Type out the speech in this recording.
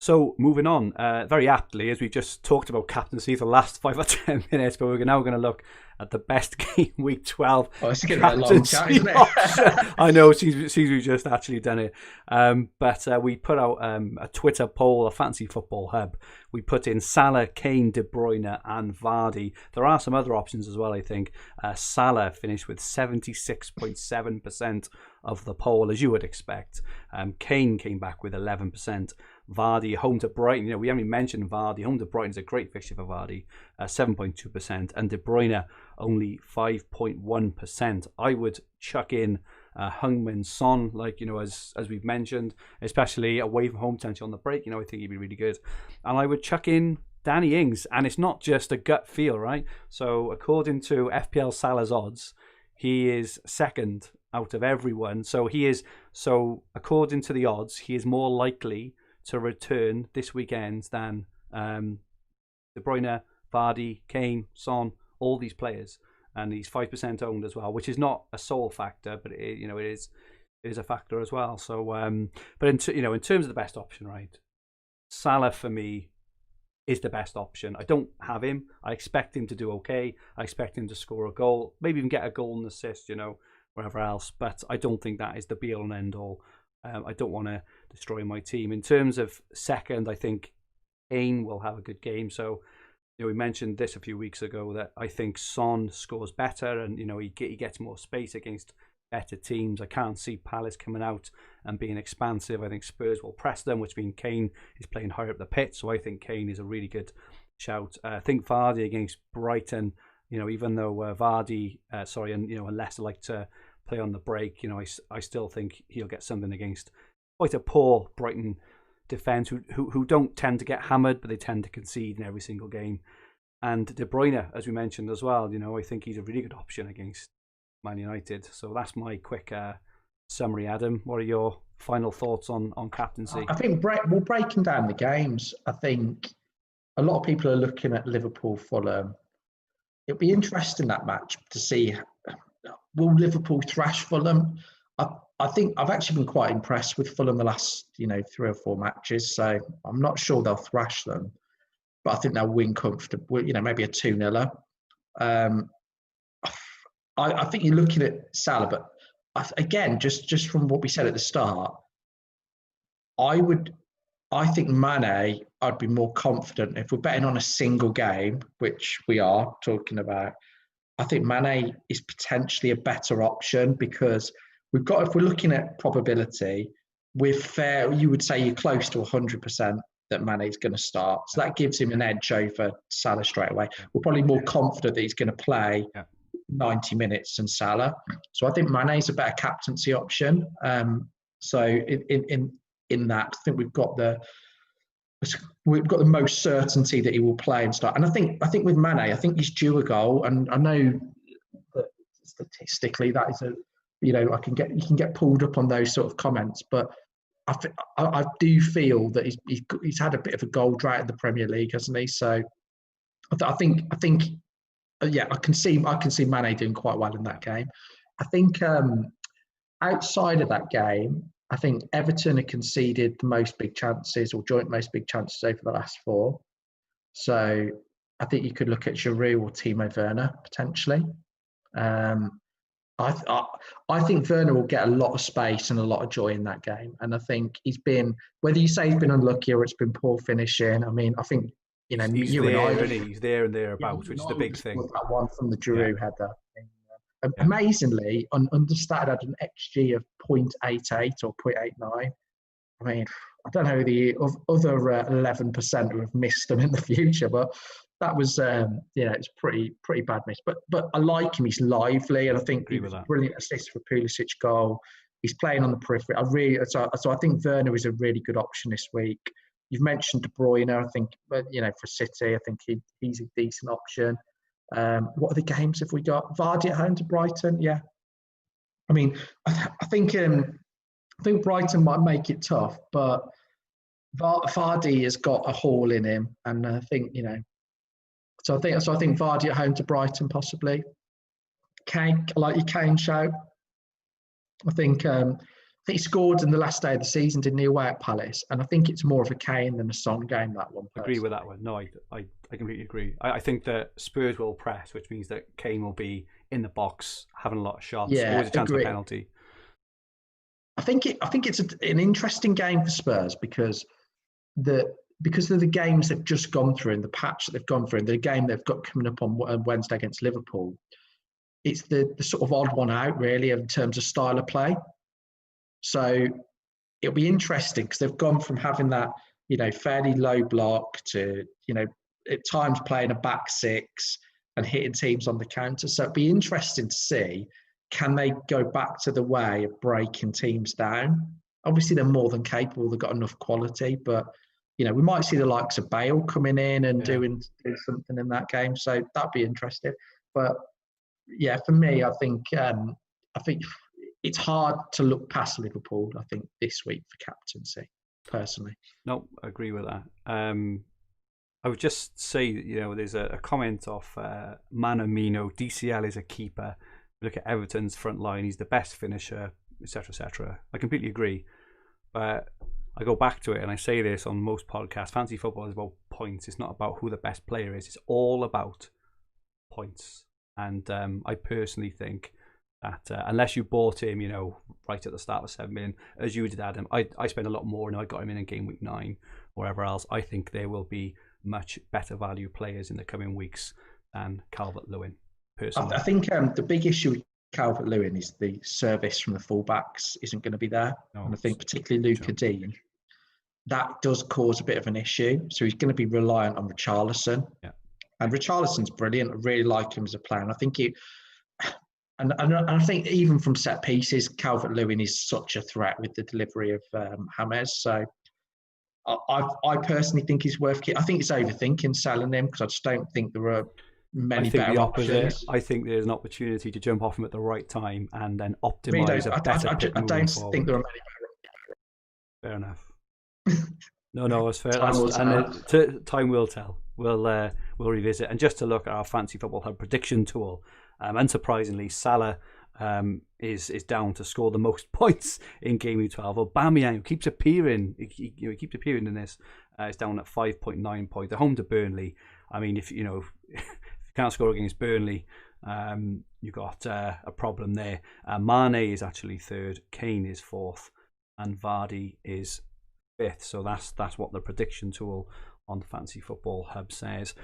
So moving on, very aptly, as we just talked about captaincy for the last 5 or 10 minutes, but we're now going to look at the best game week 12 Oh, it's going to be a long chat, captaincy isn't it? option. I know, since we've just actually done it. But we put out a Twitter poll, a Fantasy Football Hub. We put in Salah, Kane, De Bruyne and Vardy. There are some other options as well, I think. Salah finished with 76.7% of the poll, as you would expect. Kane came back with 11%. Vardy home to Brighton. We haven't even mentioned Vardy. Home to Brighton is a great fixture for Vardy, 7.2%, and De Bruyne only 5.1%. I would chuck in Heung-min Son, as we've mentioned, especially away from home potential on the break. I think he'd be really good, and I would chuck in Danny Ings, and it's not just a gut feel, right? So according to FPL Salah's odds, he is second out of everyone. So according to the odds, he is more likely to return this weekend than De Bruyne, Vardy, Kane, Son, all these players, and he's 5% owned as well, which is not a sole factor, but it is a factor as well. So, but in terms of the best option, right? Salah for me is the best option. I don't have him. I expect him to do okay. I expect him to score a goal, maybe even get a goal and assist, wherever else. But I don't think that is the be all and end all. I don't want to destroy my team. In terms of second, I think Kane will have a good game. So, we mentioned this a few weeks ago that I think Son scores better, and he gets more space against better teams. I can't see Palace coming out and being expansive. I think Spurs will press them, which means Kane is playing higher up the pitch. So I think Kane is a really good shout. I think Vardy against Brighton. Even though Vardy, and Leicester like to play on the break, I still think he'll get something against quite a poor Brighton defence who don't tend to get hammered, but they tend to concede in every single game. And De Bruyne, as we mentioned as well, I think he's a really good option against Man United. So that's my quick summary. Adam, what are your final thoughts on captaincy? I think breaking down the games, I think a lot of people are looking at Liverpool Fulham. It'll be interesting, that match, to see, will Liverpool thrash Fulham? I think I've actually been quite impressed with Fulham the last 3 or 4 matches, so I'm not sure they'll thrash them, but I think they'll win comfortably. Maybe a 2-0. I think you're looking at Salah, but again, just from what we said at the start, I think Mane, I'd be more confident if we're betting on a single game, which we are talking about. I think Mane is potentially a better option because if we're looking at probability, you would say you're close to 100% that Mane is going to start. So that gives him an edge over Salah straight away. We're probably more confident that he's going to play 90 minutes than Salah. So I think Mane is a better captaincy option. So in that, I think we've got the most certainty that he will play and start. And I think with Mane, I think he's due a goal. And I know that statistically that is you can get pulled up on those sort of comments, but I do feel that he's had a bit of a goal drought in the Premier League, hasn't he? So I think I can see Mane doing quite well in that game. I think outside of that game, I think Everton have conceded the most big chances, or joint most big chances, over the last 4. So I think you could look at Giroud or Timo Werner potentially. I think Werner will get a lot of space and a lot of joy in that game. And I think whether you say he's been unlucky or it's been poor finishing, I think, He's you there, and I, isn't he? He's there and thereabouts, which is the big thing. that one from the Giroud header. Amazingly, Understat had an XG of 0.88 or 0.89. I don't know the other 11% who have missed them in the future, but that was, it's pretty bad miss. But I like him. He's lively, and I think he was a brilliant assist for Pulisic goal. He's playing on the periphery. So I think Werner is a really good option this week. You've mentioned De Bruyne. I think, for City, I think he's a decent option. What other games have we got? Vardy at home to Brighton. Yeah, I think Brighton might make it tough, but Vardy has got a haul in him, and I think So I think Vardy at home to Brighton possibly. Kane, I like your Kane shout. I think think he scored in the last day of the season, didn't he, away at Palace? And I think it's more of a Kane than a Son game, that one. Agree with that one. No, I completely agree. I think that Spurs will press, which means that Kane will be in the box, having a lot of shots, always a chance of a penalty. I think it's an interesting game for Spurs because of the games they've just gone through and the patch that they've gone through and the game they've got coming up on Wednesday against Liverpool. It's the sort of odd one out, really, in terms of style of play. So it'll be interesting because they've gone from having that, fairly low block to, at times playing a back six and hitting teams on the counter. So it'll be interesting to see, can they go back to the way of breaking teams down? Obviously, they're more than capable. They've got enough quality, but, we might see the likes of Bale coming in and doing something in that game. So that'd be interesting. But yeah, for me, I think it's hard to look past Liverpool, I think, this week for captaincy, personally. No, I agree with that. I would just say, there's a comment of Manamino, DCL is a keeper. Look at Everton's front line, he's the best finisher, etc., etc. I completely agree. But I go back to it and I say this on most podcasts, fantasy football is about points. It's not about who the best player is. It's all about points. And I personally think that unless you bought him, right at the start of 7 million, as you did, Adam, I spent a lot more and I got him in game week 9 or wherever else. I think there will be much better value players in the coming weeks than Calvert-Lewin, personally. I think the big issue with Calvert-Lewin is the service from the fullbacks isn't going to be there. No, and I think particularly Luca Dean, that does cause a bit of an issue. So he's going to be reliant on Richarlison. Yeah. And Richarlison's brilliant. I really like him as a player. And I think I think even from set pieces, Calvert-Lewin is such a threat with the delivery of James. So I personally think he's worth keeping. I think it's overthinking selling him because I just don't think there are many better options. I think there's an opportunity to jump off him at the right time and then optimise a better pick I don't forward. think there are many better. Fair enough. No, it's fair. Time will tell. We'll revisit. And just to look at our Fantasy Football Hub prediction tool, unsurprisingly, Salah is down to score the most points in Game Week 12. Aubameyang, who keeps appearing, he keeps appearing in this, is down at 5.9 points. They're home to Burnley. I mean, if you can't score against Burnley, you've got a problem there. Mane is actually third, Kane is fourth, and Vardy is fifth. So that's what the prediction tool on the Fantasy Football Hub says.